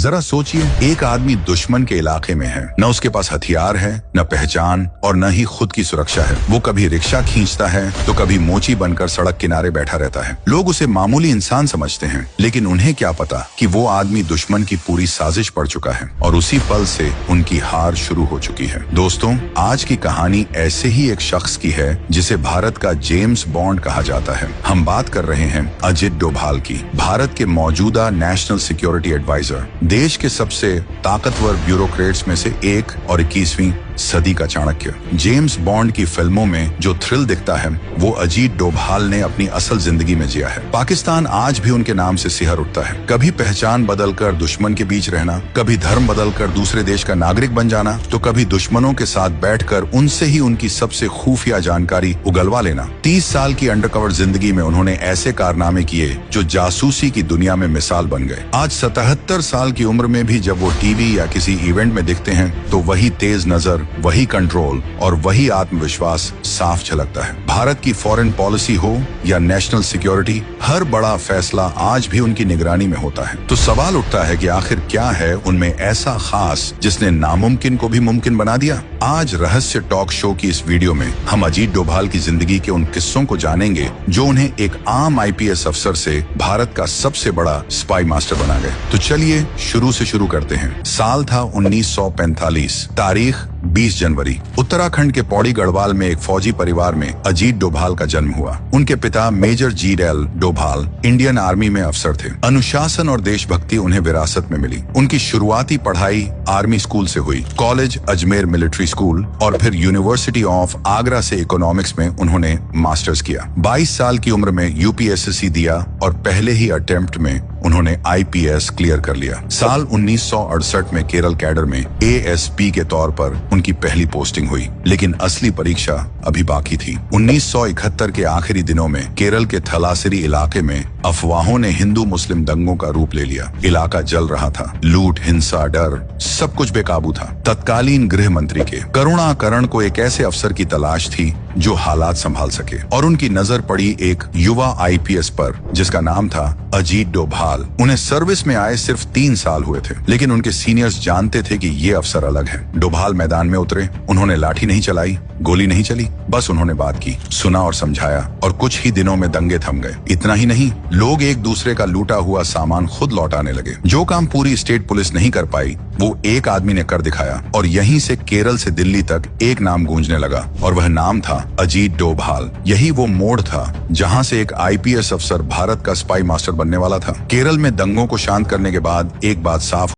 जरा सोचिए, एक आदमी दुश्मन के इलाके में है, न उसके पास हथियार है, न पहचान और न ही खुद की सुरक्षा है। वो कभी रिक्शा खींचता है तो कभी मोची बनकर सड़क किनारे बैठा रहता है। लोग उसे मामूली इंसान समझते हैं, लेकिन उन्हें क्या पता कि वो आदमी दुश्मन की पूरी साजिश पड़ चुका है और उसी पल से उनकी हार शुरू हो चुकी है। दोस्तों, आज की कहानी ऐसे ही एक शख्स की है जिसे भारत का जेम्स बॉन्ड कहा जाता है। हम बात कर रहे हैं अजित डोभाल की, भारत के मौजूदा नेशनल सिक्योरिटी एडवाइजर, देश के सबसे ताकतवर ब्यूरोक्रेट्स में से एक और 21वीं सदी का चाणक्य। जेम्स बॉन्ड की फिल्मों में जो थ्रिल दिखता है वो अजीत डोभाल ने अपनी असल जिंदगी में जिया है। पाकिस्तान आज भी उनके नाम से सिहर उठता है। कभी पहचान बदलकर दुश्मन के बीच रहना, कभी धर्म बदलकर दूसरे देश का नागरिक बन जाना, तो कभी दुश्मनों के साथ बैठकर उनसे ही उनकी सबसे खुफिया जानकारी उगलवा लेना। 30 साल की अंडरकवर जिंदगी में उन्होंने ऐसे कारनामे किए जो जासूसी की दुनिया में मिसाल बन गए। आज 77 साल की उम्र में भी जब वो टीवी या किसी इवेंट में दिखते हैं तो वही तेज नजर, वही कंट्रोल और वही आत्मविश्वास साफ झलकता है। भारत की फॉरेन पॉलिसी हो या नेशनल सिक्योरिटी, हर बड़ा फैसला आज भी उनकी निगरानी में होता है। तो सवाल उठता है कि आखिर क्या है उनमें ऐसा खास जिसने नामुमकिन को भी मुमकिन बना दिया। आज रहस्य टॉक शो की इस वीडियो में हम अजीत डोभाल की जिंदगी के उन किस्सों को जानेंगे जो उन्हें एक आम IPS अफसर से भारत का सबसे बड़ा स्पाई मास्टर बना गए। तो चलिए शुरू से शुरू करते हैं। साल था 1945, तारीख 20 जनवरी। उत्तराखंड के पौड़ी गढ़वाल में एक फौजी परिवार में अजीत डोभाल का जन्म हुआ। उनके पिता major GL Doval Indian army में अफसर थे। अनुशासन और देशभक्ति उन्हें विरासत में मिली। उनकी शुरुआती पढ़ाई आर्मी स्कूल से हुई, कॉलेज अजमेर मिलिट्री स्कूल और फिर यूनिवर्सिटी ऑफ आगरा से इकोनॉमिक्स में उन्होंने मास्टर्स किया। 22 साल की उम्र में UPSSC दिया और पहले ही अटेम्प्ट में उन्होंने IPS क्लियर कर लिया। साल 1968 में केरल कैडर में ASP के तौर पर उनकी पहली पोस्टिंग हुई, लेकिन असली परीक्षा अभी बाकी थी। 1971 के आखिरी दिनों में केरल के थलासिरी इलाके में अफवाहों ने हिंदू मुस्लिम दंगों का रूप ले लिया। इलाका जल रहा था, लूट, हिंसा, डर, सब कुछ बेकाबू था। तत्कालीन गृह मंत्री के करुणाकरण को एक ऐसे अफसर की तलाश थी जो हालात संभाल सके, और उनकी नजर पड़ी एक युवा IPS पर जिसका नाम था अजीत डोभाल। उन्हें सर्विस में आए सिर्फ 3 साल हुए थे, लेकिन उनके सीनियर्स जानते थे कि ये अफसर अलग है। डोभाल मैदान में उतरे, उन्होंने लाठी नहीं चलाई, गोली नहीं चली, बस उन्होंने बात की, सुना और समझाया, और कुछ ही दिनों में दंगे थम गए। इतना ही नहीं, लोग एक दूसरे का लूटा हुआ सामान खुद लौटाने लगे। जो काम पूरी स्टेट पुलिस नहीं कर पाई वो एक आदमी ने कर दिखाया, और यहीं से केरल से दिल्ली तक एक नाम गूंजने लगा, और वह नाम था अजीत डोभाल। यही वो मोड़ था जहां से एक IPS अफसर भारत का स्पाई मास्टर बनने वाला था। केरल में दंगों को शांत करने के बाद एक बात साफ